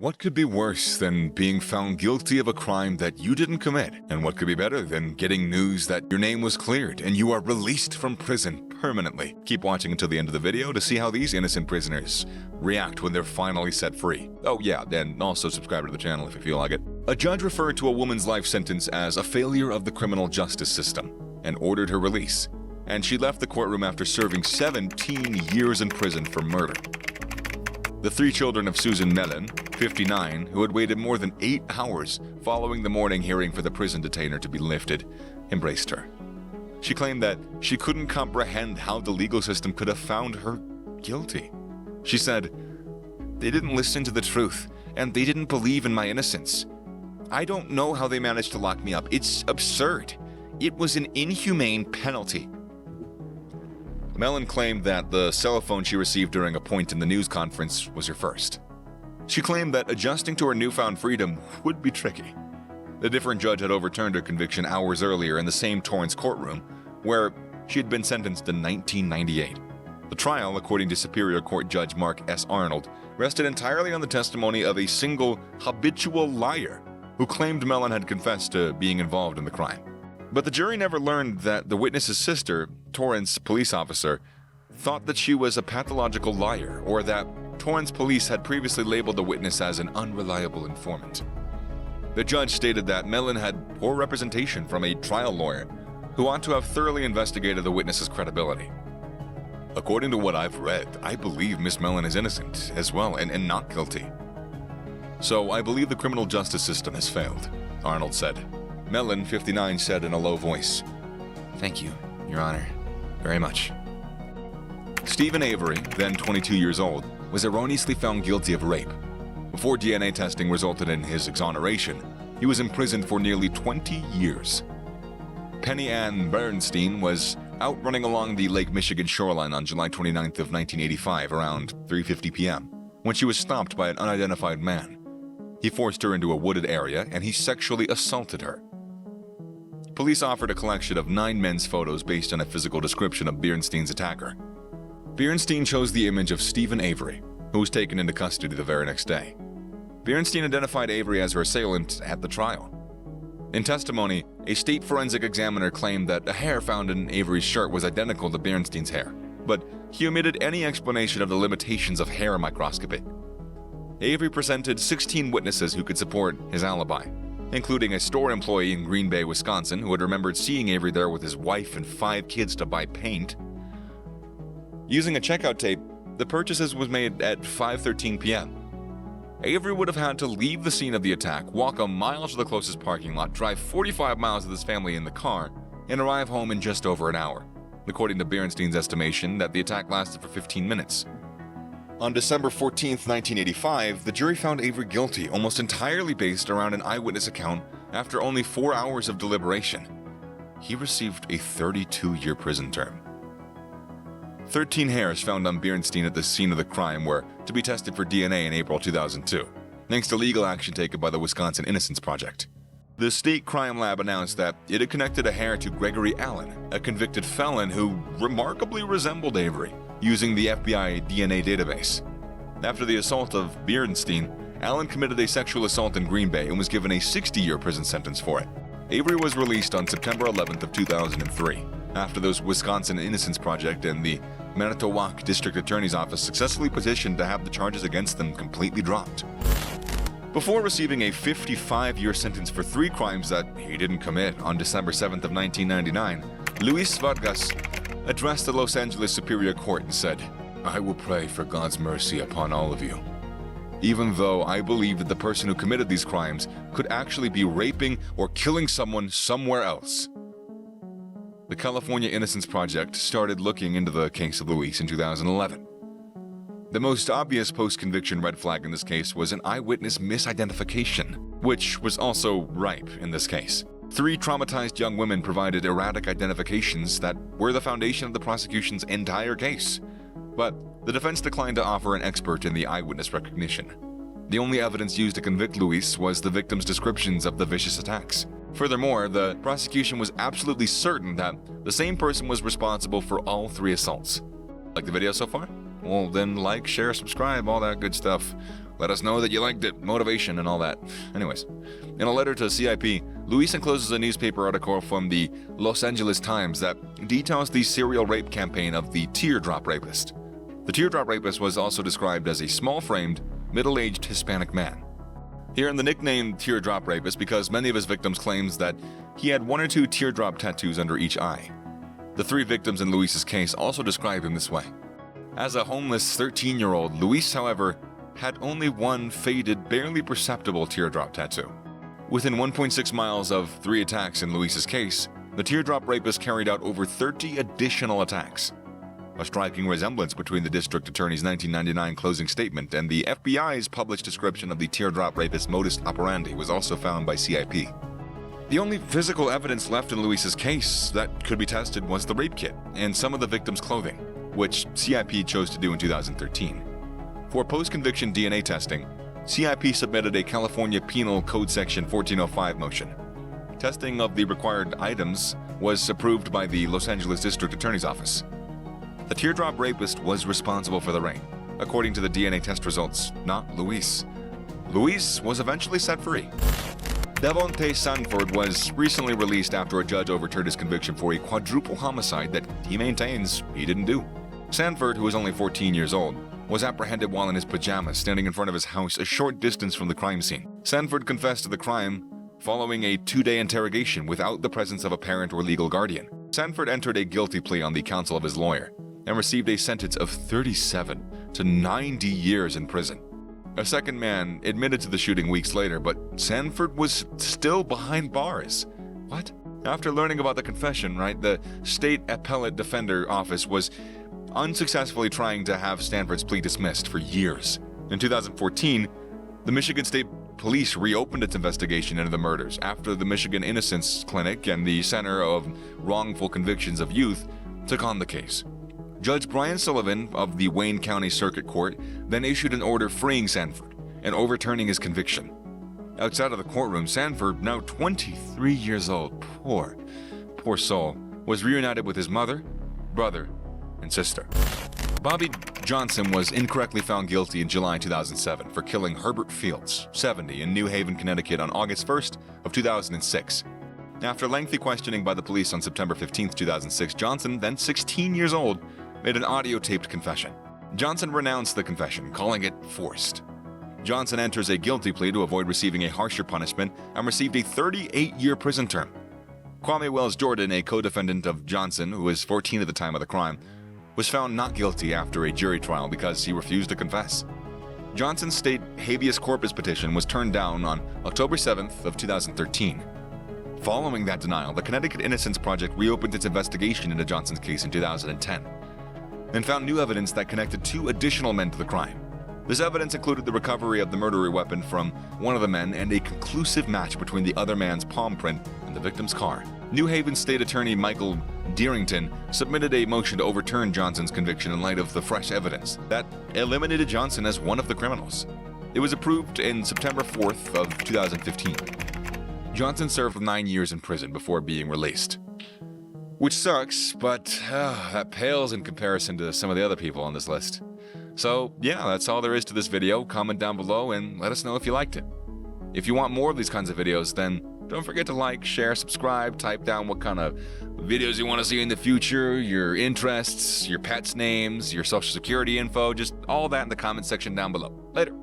What could be worse than being found guilty of a crime that you didn't commit? And what could be better than getting news that your name was cleared and you are released from prison permanently? Keep watching until the end of the video to see how these innocent prisoners react when they're finally set free. Oh yeah, and also subscribe to the channel if you feel like it. A judge referred to a woman's life sentence as a failure of the criminal justice system and ordered her release. And she left the courtroom after serving 17 years in prison for murder. The three children of Susan Mellon, 59, who had waited more than 8 hours following the morning hearing for the prison detainer to be lifted, embraced her. She claimed that she couldn't comprehend how the legal system could have found her guilty. She said, "They didn't listen to the truth, and they didn't believe in my innocence. I don't know how they managed to lock me up. It's absurd. It was an inhumane penalty." Mellon claimed that the cell phone she received during a point in the news conference was her first. She claimed that adjusting to her newfound freedom would be tricky. A different judge had overturned her conviction hours earlier in the same Torrance courtroom, where she had been sentenced in 1998. The trial, according to Superior Court Judge Mark S. Arnold, rested entirely on the testimony of a single habitual liar who claimed Mellon had confessed to being involved in the crime. But the jury never learned that the witness's sister, Torrance police officer, thought that she was a pathological liar, or that Torrance police had previously labeled the witness as an unreliable informant. The judge stated that Mellon had poor representation from a trial lawyer who ought to have thoroughly investigated the witness's credibility. "According to what I've read, I believe Miss Mellon is innocent as well and not guilty. So I believe the criminal justice system has failed," Arnold said. Mellon, 59, said in a low voice, "Thank you, Your Honor, very much." Stephen Avery, then 22 years old, was erroneously found guilty of rape. Before DNA testing resulted in his exoneration, he was imprisoned for nearly 20 years. Penny Ann Bernstein was out running along the Lake Michigan shoreline on July 29th of 1985 around 3:50 p.m. when she was stopped by an unidentified man. He forced her into a wooded area and he sexually assaulted her. Police offered a collection of 9 men's photos based on a physical description of Bernstein's attacker. Bernstein chose the image of Stephen Avery, who was taken into custody the very next day. Bernstein identified Avery as her assailant at the trial. In testimony, a state forensic examiner claimed that a hair found in Avery's shirt was identical to Bernstein's hair, but he omitted any explanation of the limitations of hair microscopy. Avery presented 16 witnesses who could support his alibi, including a store employee in Green Bay, Wisconsin, who had remembered seeing Avery there with his wife and 5 kids to buy paint. Using a checkout tape, the purchases was made at 5:13 p.m. Avery would have had to leave the scene of the attack, walk a mile to the closest parking lot, drive 45 miles with his family in the car, and arrive home in just over an hour, according to Bernstein's estimation that the attack lasted for 15 minutes. On December 14, 1985, the jury found Avery guilty almost entirely based around an eyewitness account after only 4 hours of deliberation. He received a 32-year prison term. 13 hairs found on Bernstein at the scene of the crime were to be tested for DNA in April 2002, thanks to legal action taken by the Wisconsin Innocence Project. The state crime lab announced that it had connected a hair to Gregory Allen, a convicted felon who remarkably resembled Avery, using the FBI DNA database. After the assault of Bernstein, Allen committed a sexual assault in Green Bay and was given a 60-year prison sentence for it. Avery was released on September 11th of 2003, after the Wisconsin Innocence Project and the Manitowoc District Attorney's Office successfully petitioned to have the charges against them completely dropped. Before receiving a 55-year sentence for 3 crimes that he didn't commit on December 7th of 1999, Luis Vargas addressed the Los Angeles Superior Court and said, "I will pray for God's mercy upon all of you. Even though I believe that the person who committed these crimes could actually be raping or killing someone somewhere else." The California Innocence Project started looking into the case of Luis in 2011. The most obvious post-conviction red flag in this case was an eyewitness misidentification, which was also ripe in this case. 3 traumatized young women provided erratic identifications that were the foundation of the prosecution's entire case. But the defense declined to offer an expert in the eyewitness recognition. The only evidence used to convict Luis was the victim's descriptions of the vicious attacks. Furthermore, the prosecution was absolutely certain that the same person was responsible for all 3 assaults. Like the video so far? Well, then like, share, subscribe, all that good stuff. Let us know that you liked it, motivation and all that. Anyways, in a letter to CIP, Luis encloses a newspaper article from the Los Angeles Times that details the serial rape campaign of the teardrop rapist. The teardrop rapist was also described as a small-framed, middle-aged Hispanic man. He earned the nickname teardrop rapist because many of his victims claims that he had 1 or 2 teardrop tattoos under each eye. The 3 victims in Luis's case also describe him this way. As a homeless 13-year-old, Luis, however, had only 1 faded, barely perceptible teardrop tattoo. Within 1.6 miles of 3 attacks in Luis's case, the teardrop rapist carried out over 30 additional attacks. A striking resemblance between the district attorney's 1999 closing statement and the FBI's published description of the teardrop rapist's modus operandi was also found by CIP. The only physical evidence left in Luis's case that could be tested was the rape kit and some of the victim's clothing, which CIP chose to do in 2013. For post-conviction DNA testing, CIP submitted a California Penal Code Section 1405 motion. Testing of the required items was approved by the Los Angeles District Attorney's Office. The teardrop rapist was responsible for the rape, according to the DNA test results, not Luis. Luis was eventually set free. Devontae Sanford was recently released after a judge overturned his conviction for a quadruple homicide that he maintains he didn't do. Sanford, who was only 14 years old, was apprehended while in his pajamas standing in front of his house a short distance from the crime scene. Sanford confessed to the crime following a 2-day interrogation without the presence of a parent or legal guardian. Sanford entered a guilty plea on the counsel of his lawyer and received a sentence of 37 to 90 years in prison. A second man admitted to the shooting weeks later, but Sanford was still behind bars. What? After learning about the confession, the state appellate defender office was unsuccessfully trying to have Sanford's plea dismissed for years. In 2014, the Michigan State Police reopened its investigation into the murders after the Michigan Innocence Clinic and the Center of Wrongful Convictions of Youth took on the case. Judge Brian Sullivan of the Wayne County Circuit Court then issued an order freeing Sanford and overturning his conviction. Outside of the courtroom, Sanford, now 23 years old, poor soul, was reunited with his mother, brother, and sister. Bobby Johnson was incorrectly found guilty in July 2007 for killing Herbert Fields, 70, in New Haven, Connecticut on August 1st of 2006. After lengthy questioning by the police on September 15, 2006, Johnson, then 16 years old, made an audio-taped confession. Johnson renounced the confession, calling it forced. Johnson enters a guilty plea to avoid receiving a harsher punishment and received a 38-year prison term. Kwame Wells Jordan, a co-defendant of Johnson, who was 14 at the time of the crime, was found not guilty after a jury trial because he refused to confess. Johnson's state habeas corpus petition was turned down on October 7th of 2013. Following that denial, the Connecticut Innocence Project reopened its investigation into Johnson's case in 2010 and found new evidence that connected 2 additional men to the crime. This evidence included the recovery of the murder weapon from one of the men and a conclusive match between the other man's palm print and the victim's car. New Haven State Attorney Michael Dearington submitted a motion to overturn Johnson's conviction in light of the fresh evidence that eliminated Johnson as one of the criminals. It was approved in September 4th of 2015. Johnson served 9 years in prison before being released. Which sucks, but that pales in comparison to some of the other people on this list. So yeah, that's all there is to this video. Comment down below and let us know if you liked it. If you want more of these kinds of videos, then don't forget to like, share, subscribe, type down what kind of videos you want to see in the future, your interests, your pets' names, your social security info, just all that in the comment section down below. Later.